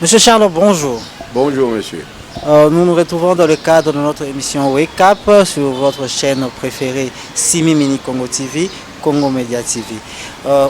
Monsieur Charles, bonjour. Bonjour monsieur. Nous nous retrouvons dans le cadre de notre émission Wake Up sur votre chaîne préférée Simi Mini Congo TV, Congo Media TV.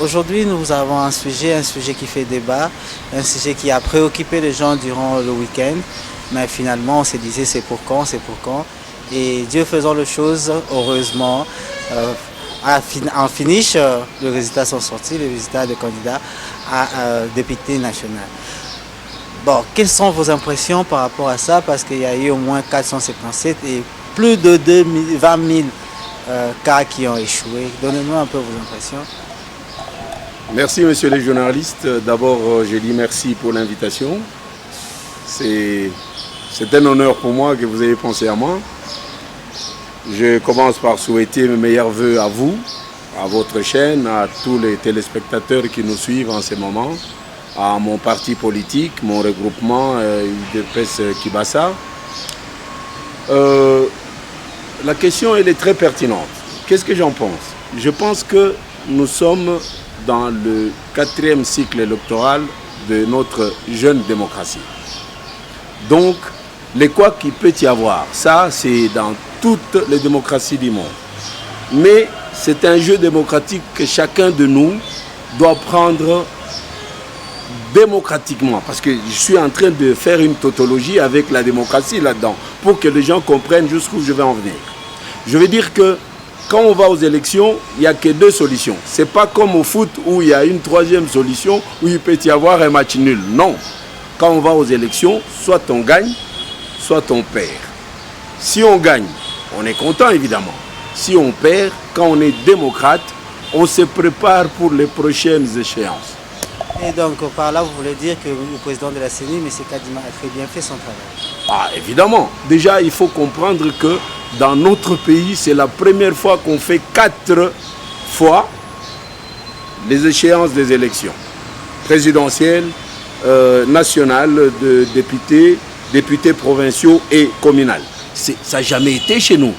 Aujourd'hui, nous avons un sujet qui fait débat, un sujet qui a préoccupé les gens durant le week-end. Mais finalement, on se disait c'est pour quand. Et Dieu faisant les choses, heureusement, en finish, les résultats sont sortis, les résultats des candidats à député national. Bon, quelles sont vos impressions par rapport à ça? Parce qu'il y a eu au moins 477 et plus de 20 000 cas qui ont échoué. Donnez-nous un peu vos impressions. Merci monsieur les journalistes. D'abord, je dis merci pour l'invitation. C'est un honneur pour moi que vous ayez pensé à moi. Je commence par souhaiter mes meilleurs voeux à vous, à votre chaîne, à tous les téléspectateurs qui nous suivent en ce moment, à mon parti politique, mon regroupement UDPS Kibasa. La question elle est très pertinente. Qu'est-ce que j'en pense? Je pense que nous sommes dans le 4e cycle électoral de notre jeune démocratie. Donc, les quoi qu'il peut y avoir, ça c'est dans toutes les démocraties du monde. Mais c'est un jeu démocratique que chacun de nous doit prendre démocratiquement. Parce que je suis en train de faire une tautologie avec la démocratie là-dedans, pour que les gens comprennent jusqu'où je vais en venir. Je veux dire que quand on va aux élections, il n'y a que 2 solutions. Ce n'est pas comme au foot où il y a une 3e solution, où il peut y avoir un match nul. Non. Quand on va aux élections, soit on gagne, soit on perd. Si on gagne, on est content évidemment. Si on perd, quand on est démocrate, on se prépare pour les prochaines échéances. Et donc par là, vous voulez dire que le président de la CENI, M. Kadima, a très bien fait son travail? Ah, évidemment. Déjà, il faut comprendre que dans notre pays, c'est la première fois qu'on fait 4 fois les échéances des élections présidentielles, nationales, de députés provinciaux et communales. Ça n'a jamais été chez nous.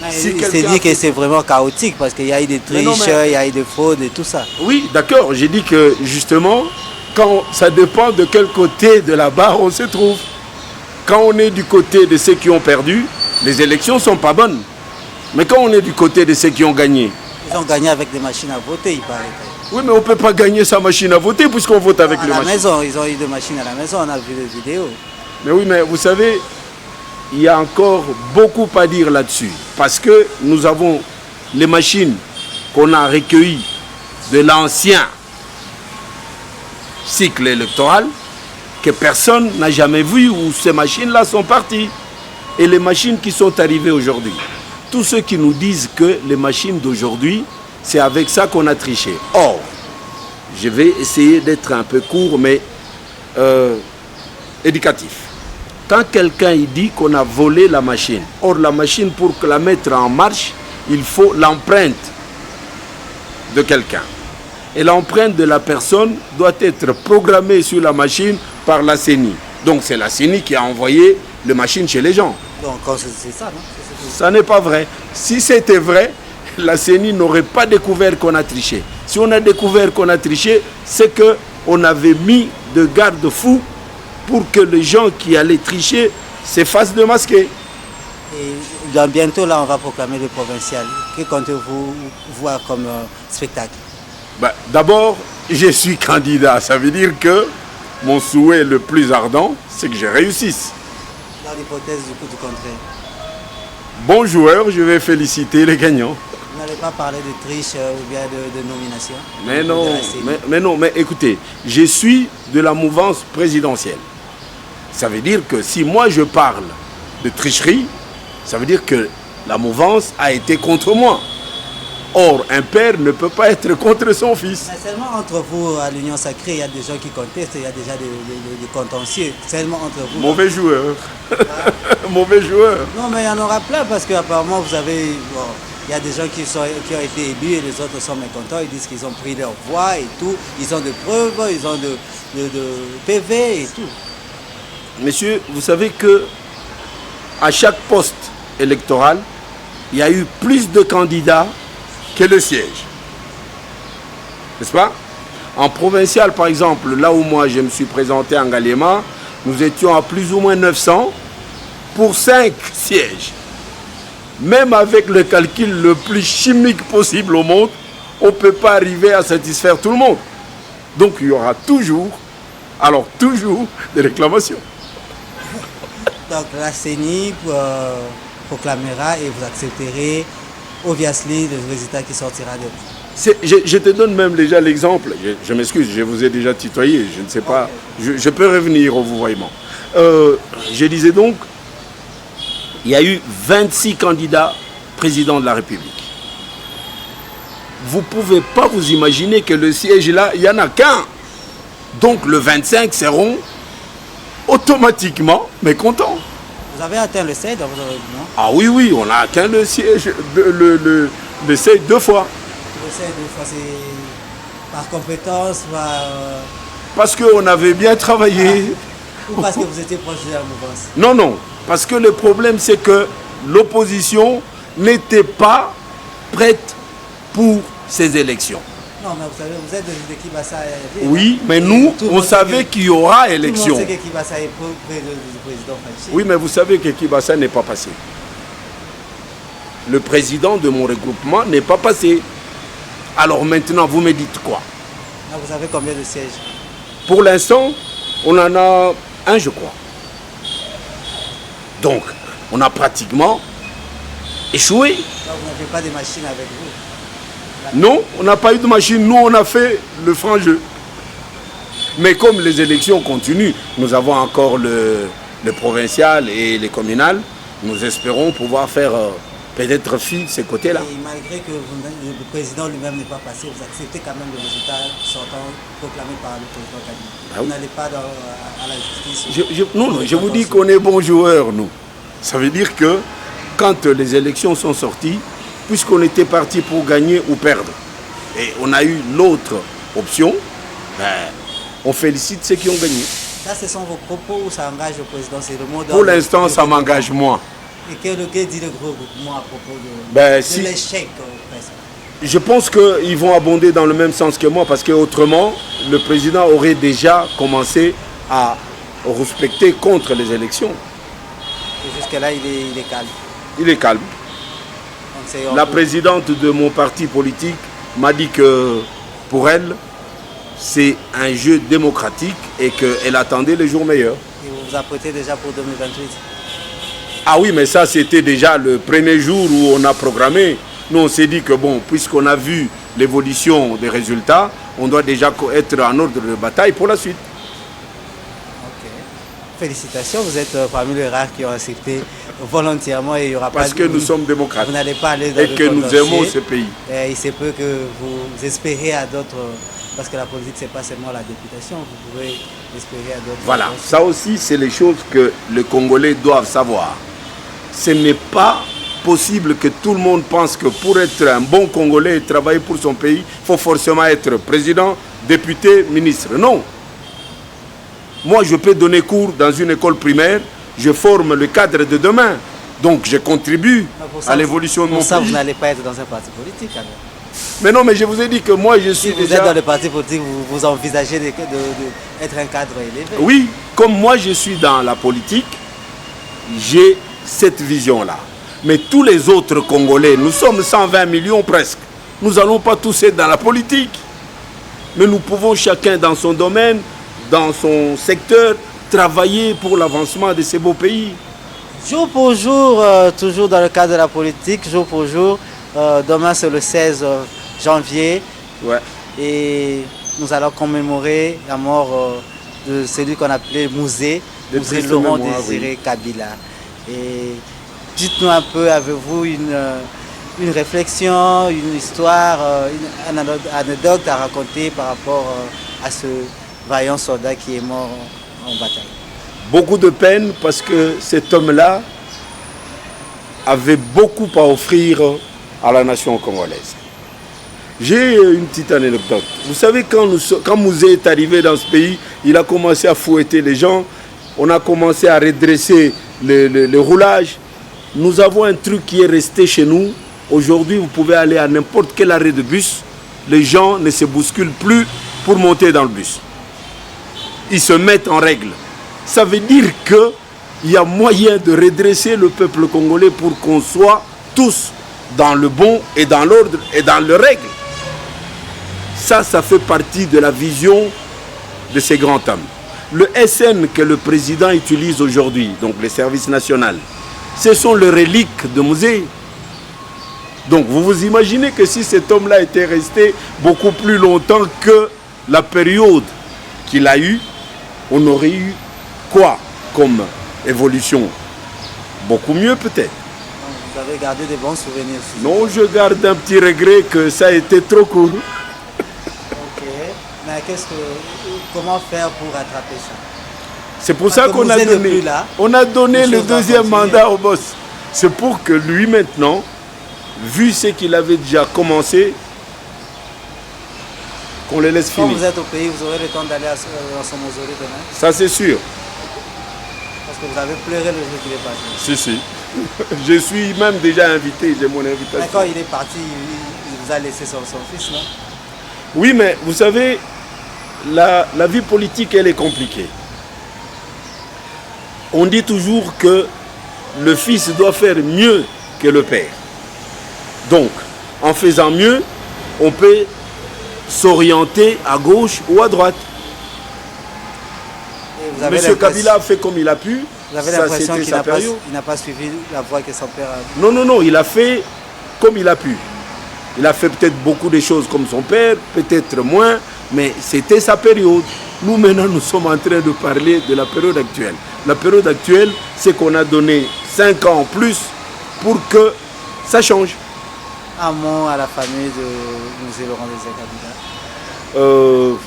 C'est dit que c'est vraiment chaotique parce qu'il y a eu des triches, il y a eu des fraudes et tout ça. Oui, d'accord. J'ai dit que justement, quand ça dépend de quel côté de la barre on se trouve. Quand on est du côté de ceux qui ont perdu, les élections ne sont pas bonnes. Mais quand on est du côté de ceux qui ont gagné... Ils ont gagné avec des machines à voter, il paraît. Oui, mais on ne peut pas gagner sa machine à voter puisqu'on vote avec les machines. À la maison, ils ont eu des machines à la maison, on a vu des vidéos. Mais oui, mais vous savez, il y a encore beaucoup à dire là-dessus. Parce que nous avons les machines qu'on a recueillies de l'ancien cycle électoral que personne n'a jamais vu où ces machines-là sont parties. Et les machines qui sont arrivées aujourd'hui. Tous ceux qui nous disent que les machines d'aujourd'hui, c'est avec ça qu'on a triché. Or, je vais essayer d'être un peu court, mais éducatif. Quand quelqu'un dit qu'on a volé la machine, or la machine, pour la mettre en marche, il faut l'empreinte de quelqu'un. Et l'empreinte de la personne doit être programmée sur la machine par la CENI. Donc c'est la CENI qui a envoyé les machines chez les gens. Donc c'est ça, non? Ça n'est pas vrai. Si c'était vrai, la CENI n'aurait pas découvert qu'on a triché. Si on a découvert qu'on a triché, c'est qu'on avait mis de garde-fous pour que les gens qui allaient tricher se fassent démasquer. Et bientôt, là, on va proclamer le provincial. Que comptez-vous voir comme spectacle? D'abord, je suis candidat. Ça veut dire que mon souhait le plus ardent, c'est que je réussisse. Dans l'hypothèse du contraire. Bon joueur, je vais féliciter les gagnants. Vous n'allez pas parler de triche ou bien de nomination? Mais non, mais écoutez, je suis de la mouvance présidentielle. Ça veut dire que si moi je parle de tricherie, ça veut dire que la mouvance a été contre moi. Or, un père ne peut pas être contre son fils. Mais seulement entre vous, à l'Union Sacrée, il y a des gens qui contestent, il y a déjà des contentieux. Seulement entre vous. Mauvais joueur. Mauvais joueur. Non, mais il y en aura plein parce qu'apparemment, vous avez... Bon, il y a des gens qui ont été élus et les autres sont mécontents. Ils disent qu'ils ont pris leur voix et tout. Ils ont des preuves, ils ont de PV et tout. Monsieur, vous savez que à chaque poste électoral, il y a eu plus de candidats que le siège. N'est-ce pas? En provincial, par exemple, là où moi je me suis présenté en Galema, nous étions à plus ou moins 900 pour 5 sièges. Même avec le calcul le plus chimique possible au monde, on ne peut pas arriver à satisfaire tout le monde. Donc il y aura toujours des réclamations. Donc la CENI proclamera et vous accepterez obviously le résultat qui sortira de vous. Je te donne même déjà l'exemple. Je m'excuse, je vous ai déjà tutoyé, je ne sais pas. Okay. Je peux revenir au vouvoiement. Je disais donc, il y a eu 26 candidats présidents de la République. Vous ne pouvez pas vous imaginer que le siège là, il n'y en a qu'un. Donc le 25 seront automatiquement mécontents. Vous avez atteint le seuil dans votre réunion? Ah oui, on a atteint le siège, le seuil 2 fois. Le seuil 2 fois, c'est par compétence, parce qu'on avait bien travaillé. Ou parce que vous étiez proche de la mouvance? Non, parce que le problème c'est que l'opposition n'était pas prête pour ces élections. Non, mais vous savez, vous êtes de Kibassa. Oui, mais nous, on savait qu'il y aura élection. Tout le monde sait que Kibassa est près du président Fachi. Oui, mais vous savez que Kibassa n'est pas passé. Le président de mon regroupement n'est pas passé. Alors maintenant, vous me dites quoi? Ah, vous avez combien de sièges? Pour l'instant, on en a un, je crois. Donc, on a pratiquement échoué. Donc, vous n'avez pas de machine avec vous? Non, on n'a pas eu de machine. Nous, on a fait le franc jeu. Mais comme les élections continuent, nous avons encore le provincial et les communales. Nous espérons pouvoir faire peut-être fi de ces côtés-là. Et malgré que le président lui-même n'est pas passé, vous acceptez quand même le résultat sortant proclamé par le président Kabila. Vous n'allez pas à la justice? Non, je vous dis qu'on est bons joueurs, nous. Ça veut dire que quand les élections sont sorties, puisqu'on était parti pour gagner ou perdre, et on a eu l'autre option, on félicite ceux qui ont gagné. Ça, ce sont vos propos ou ça engage le président? C'est le mot pour l'instant, ça m'engage moins. Et que dit le groupement à propos de l'échec presque? Je pense qu'ils vont abonder dans le même sens que moi, parce qu'autrement, le président aurait déjà commencé à respecter contre les élections. Et jusque-là, il est calme? Il est calme. La présidente de mon parti politique m'a dit que pour elle, c'est un jeu démocratique et qu'elle attendait les jours meilleurs. Et vous vous apprêtez déjà pour 2028? Ah oui, mais ça c'était déjà le premier jour où on a programmé. Nous on s'est dit que bon, puisqu'on a vu l'évolution des résultats, on doit déjà être en ordre de bataille pour la suite. Ok. Félicitations, vous êtes parmi les rares qui ont accepté volontairement et il y aura parce que nous sommes démocrates. Vous n'allez pas aller dans et que nous aimons ce pays. Et il se peut que vous espérez à d'autres, parce que la politique c'est pas seulement la députation, vous pouvez espérer à d'autres. Voilà, ça aussi c'est les choses que les Congolais doivent savoir. Ce n'est pas possible que tout le monde pense que pour être un bon Congolais et travailler pour son pays, il faut forcément être président, député, ministre. Non. Moi je peux donner cours dans une école primaire, je forme le cadre de demain. Donc je contribue à l'évolution de mon pays. Pour ça, vous n'allez pas être dans un parti politique alors. Mais non, mais je vous ai dit que moi je suis si vous êtes dans le parti politique, vous envisagez d'être un cadre élevé. Oui, comme moi je suis dans la politique, j'ai cette vision-là. Mais tous les autres Congolais, nous sommes 120 millions presque. Nous n'allons pas tous être dans la politique. Mais nous pouvons chacun dans son domaine, dans son secteur, travailler pour l'avancement de ces beaux pays. Jour pour jour, toujours dans le cadre de la politique, jour pour jour, demain c'est le 16 janvier. Ouais. Et nous allons commémorer la mort de celui qu'on appelait Mouzé Laurent Désiré Kabila. Et dites-nous un peu, avez-vous une réflexion, une histoire, une anecdote à raconter par rapport à ce vaillant soldat qui est mort en bataille? Beaucoup de peine parce que cet homme-là avait beaucoup à offrir à la nation congolaise. J'ai une petite anecdote. Vous savez, quand Mouzé est arrivé dans ce pays, il a commencé à fouetter les gens. On a commencé à redresser le roulage. Nous avons un truc qui est resté chez nous. Aujourd'hui, vous pouvez aller à n'importe quel arrêt de bus. Les gens ne se bousculent plus pour monter dans le bus. Ils se mettent en règle. ça veut dire qu'il y a moyen de redresser le peuple congolais pour qu'on soit tous dans le bon et dans l'ordre et dans le règle. Ça fait partie de la vision de ces grands hommes. Le SN que le président utilise aujourd'hui, donc les services nationaux, ce sont les reliques de Mouzé. Donc vous vous imaginez que si cet homme-là était resté beaucoup plus longtemps que la période qu'il a eue, on aurait eu quoi comme évolution? Beaucoup mieux peut-être. Vous avez gardé des bons souvenirs aussi. Non, je garde un petit regret que ça a été trop court. Ok, mais comment faire pour rattraper ça? C'est pour ça qu'on a donné le deuxième mandat au boss. C'est pour que lui maintenant, vu ce qu'il avait déjà commencé, qu'on le laisse finir. Quand vous êtes au pays, vous aurez le temps d'aller à son mausolée demain? Ça c'est sûr. Parce que vous avez pleuré le jour qu'il est passé. Si. Je suis même déjà invité, j'ai mon invitation. Mais quand il est parti, il vous a laissé son fils, non? Oui, mais vous savez, la vie politique, elle est compliquée. On dit toujours que le fils doit faire mieux que le père. Donc, en faisant mieux, on peut s'orienter à gauche ou à droite. Monsieur Kabila a fait comme il a pu. Vous avez l'impression qu'il n'a pas suivi la voie que son père a... Non, il a fait comme il a pu. Il a fait peut-être beaucoup de choses comme son père, peut-être moins, mais c'était sa période. Nous, maintenant, nous sommes en train de parler de la période actuelle. La période actuelle, c'est qu'on a donné 5 ans en plus pour que ça change. Un mot à la famille de M. Laurent Désiré Kabila.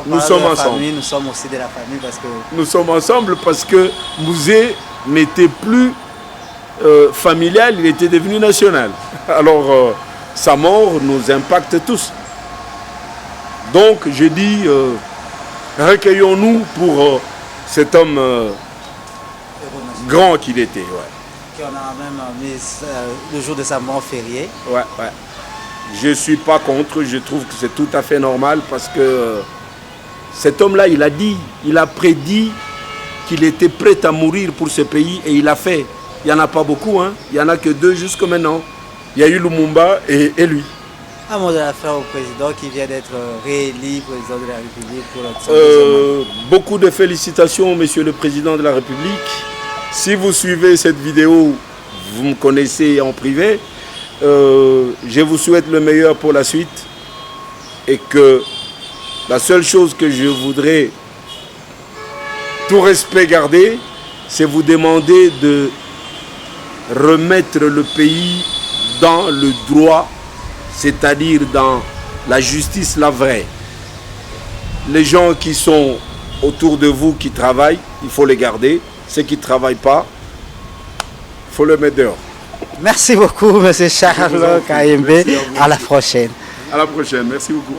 Nous sommes ensemble. Nous sommes aussi de la famille parce que... Nous sommes ensemble parce que Mouzé n'était plus familial, il était devenu national. Alors, sa mort nous impacte tous. Donc, je dis, recueillons-nous pour cet homme grand qu'il était. Ouais. On a même mis le jour de sa mort férié. Ouais. Je ne suis pas contre, je trouve que c'est tout à fait normal parce que cet homme-là, il a dit, il a prédit qu'il était prêt à mourir pour ce pays et il l'a fait. Il n'y en a pas beaucoup, hein. Il n'y en a que 2 jusqu'à maintenant. Il y a eu Lumumba et lui. Un mot de la fin au président qui vient d'être réélu président de la République pour notre beaucoup de félicitations, monsieur le président de la République. Si vous suivez cette vidéo, vous me connaissez en privé. Je vous souhaite le meilleur pour la suite et que la seule chose que je voudrais, tout respect garder, c'est vous demander de remettre le pays dans le droit, c'est-à-dire dans la justice, la vraie. Les gens qui sont autour de vous, qui travaillent, il faut les garder. Ceux qui ne travaillent pas, il faut les mettre dehors. Merci beaucoup, M. Charles Kayembe. À la prochaine. À la prochaine. Merci beaucoup.